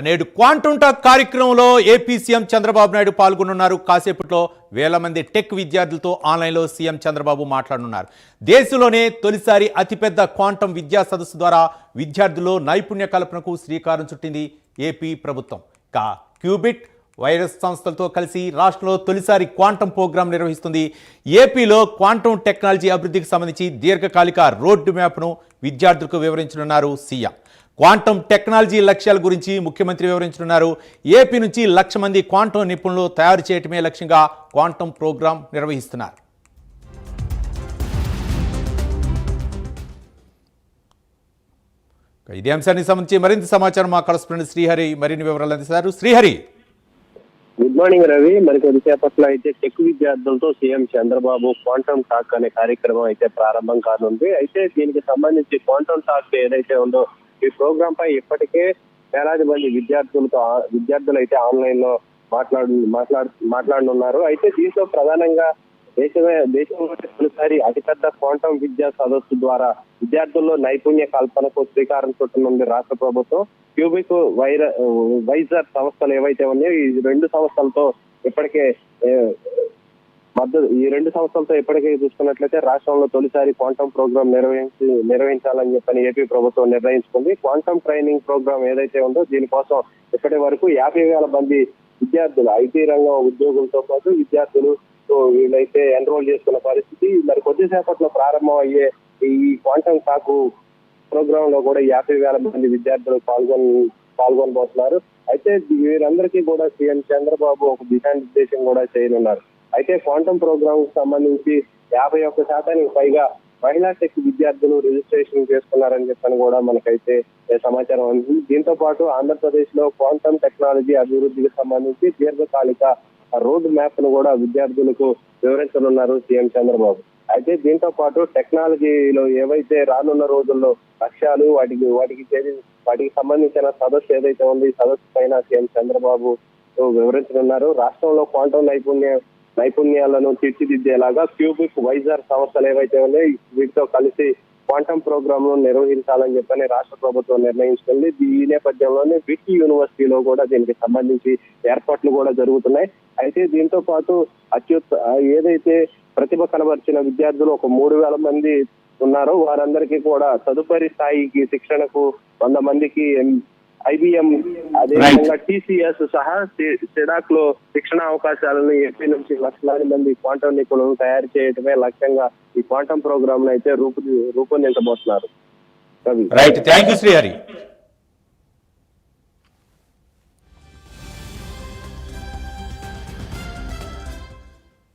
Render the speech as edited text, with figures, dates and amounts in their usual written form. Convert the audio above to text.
నేడు quantum talk కార్యక్రమంలో AP CM Chandrababu Naidu పాల్గొనున్నారు. కాసేపట్లో వేల మంది టెక్ విద్యార్థులతో ఆన్లైన్లో సీఎం చంద్రబాబు మాట్లాడనున్నారు. దేశంలోనే తొలిసారి అతిపెద్ద క్వాంటమ్ విద్యా సదస్సు ద్వారా విద్యార్థుల్లో నైపుణ్య కల్పనకు శ్రీకారం చుట్టింది ఏపీ ప్రభుత్వం. క్యూబిట్ వైరస్ సంస్థలతో కలిసి రాష్ట్రంలో తొలిసారి క్వాంటమ్ ప్రోగ్రాం నిర్వహిస్తుంది. ఏపీలో క్వాంటమ్ టెక్నాలజీ అభివృద్ధికి సంబంధించి దీర్ఘకాలిక రోడ్ మ్యాప్ను విద్యార్థులకు వివరించనున్నారు సీఎం. క్వాంటమ్ టెక్నాలజీ లక్ష్యాల గురించి ముఖ్యమంత్రి వివరించనున్నారు. ఏపీ నుంచి 1,00,000 మంది క్వాంటమ్ నిపుణులు తయారు చేయటమే లక్ష్యంగా క్వాంటమ్ ప్రోగ్రాం నిర్వహిస్తున్నారు. ఇదే అంశానికి సంబంధించి మరింత సమాచారం మా కరెస్పాండెంట్ శ్రీహరి మరిన్ని వివరాలు అందిస్తారు. Srihari, good morning Ravi. మరి కొద్దిసేపట్లో అయితే టెక్ విద్యార్థులతో సీఎం చంద్రబాబు క్వాంటమ్ టాక్ అనే కార్యక్రమం అయితే ప్రారంభం కానుంది. అయితే దీనికి సంబంధించి క్వాంటమ్ టాక్ ఏదైతే ఉందో ఈ ప్రోగ్రామ్ పై ఇప్పటికే వేలాది మంది విద్యార్థులు అయితే ఆన్లైన్ లో మాట్లాడనున్నారు. అయితే దీంట్లో ప్రధానంగా దేశంలోనే తొలిసారి అతిపెద్ద క్వాంటమ్ విద్యా సదస్సు ద్వారా విద్యార్థుల్లో నైపుణ్య కల్పనకు శ్రీకారం చుట్టనుంది రాష్ట్ర ప్రభుత్వం. క్యూబిక్ వైజర్ సంస్థలు ఏవైతే ఉన్నాయో ఈ రెండు సంస్థలతో ఇప్పటికే చూసుకున్నట్లయితే రాష్ట్రంలో తొలిసారి క్వాంటమ్ ప్రోగ్రామ్ నిర్వహించాలని చెప్పని ఏపీ ప్రభుత్వం నిర్ణయించుకుంది. క్వాంటమ్ ట్రైనింగ్ ప్రోగ్రామ్ ఏదైతే ఉందో దీనికోసం ఇప్పటి వరకు 50,000 మంది విద్యార్థులు, ఐటీ రంగం ఉద్యోగులతో పాటు విద్యార్థులు వీళ్ళైతే ఎన్రోల్ చేసుకున్న పరిస్థితి. మరి కొద్దిసేపట్లో ప్రారంభం అయ్యే ఈ క్వాంటమ్ టాక్ ప్రోగ్రామ్ లో కూడా 50,000 మంది విద్యార్థులు పాల్గొనబోతున్నారు. అయితే వీరందరికీ కూడా సీఎం చంద్రబాబు ఒక దిశానిర్దేశం కూడా చేయనున్నారు. అయితే క్వాంటమ్ ప్రోగ్రామ్ కు సంబంధించి 51% పైగా మహిళా టెక్ విద్యార్థులు రిజిస్ట్రేషన్ చేసుకున్నారని చెప్పని కూడా మనకైతే సమాచారం ఉంది. దీంతో పాటు ఆంధ్రప్రదేశ్ లో క్వాంటమ్ టెక్నాలజీ అభివృద్ధికి సంబంధించి దీర్ఘకాలిక రోడ్ మ్యాప్ ను కూడా విద్యార్థులకు వివరించనున్నారు సీఎం చంద్రబాబు. అయితే దీంతో పాటు టెక్నాలజీలో ఏవైతే రానున్న రోజుల్లో లక్ష్యాలు వాటికి సంబంధించిన సదస్సు ఏదైతే ఉంది ఈ సదస్సు పైన సీఎం చంద్రబాబు వివరించనున్నారు. రాష్ట్రంలో క్వాంటమ్ నైపుణ్యాలను తీర్చిదిద్దేలాగా క్యూబిక్ వైజర్ సంస్థలు ఏవైతే ఉన్నాయో వీటితో కలిసి క్వాంటమ్ ప్రోగ్రామ్ ను నిర్వహించాలని చెప్పని రాష్ట్ర ప్రభుత్వం నిర్ణయించుకుంది. ఈ నేపథ్యంలోనే విటి యూనివర్సిటీలో కూడా దీనికి సంబంధించి ఏర్పాట్లు కూడా జరుగుతున్నాయి. అయితే దీంతో పాటు ఏదైతే ప్రతిభ కనబరిచిన విద్యార్థులు ఒక 3,000 మంది ఉన్నారో వారందరికీ కూడా తదుపరి స్థాయికి శిక్షణకు 100 మందికి IBM అదేవిధంగా TCS సహా సిడాక్ లో శిక్షణ అవకాశాలను ఏపీ నుంచి 1,00,000 మంది క్వాంటమ్ నిపుణులను తయారు చేయడమే లక్ష్యంగా ఈ క్వాంటమ్ ప్రోగ్రామ్ అయితే రూపొందించబోతున్నారు. Right, thank you Srihari.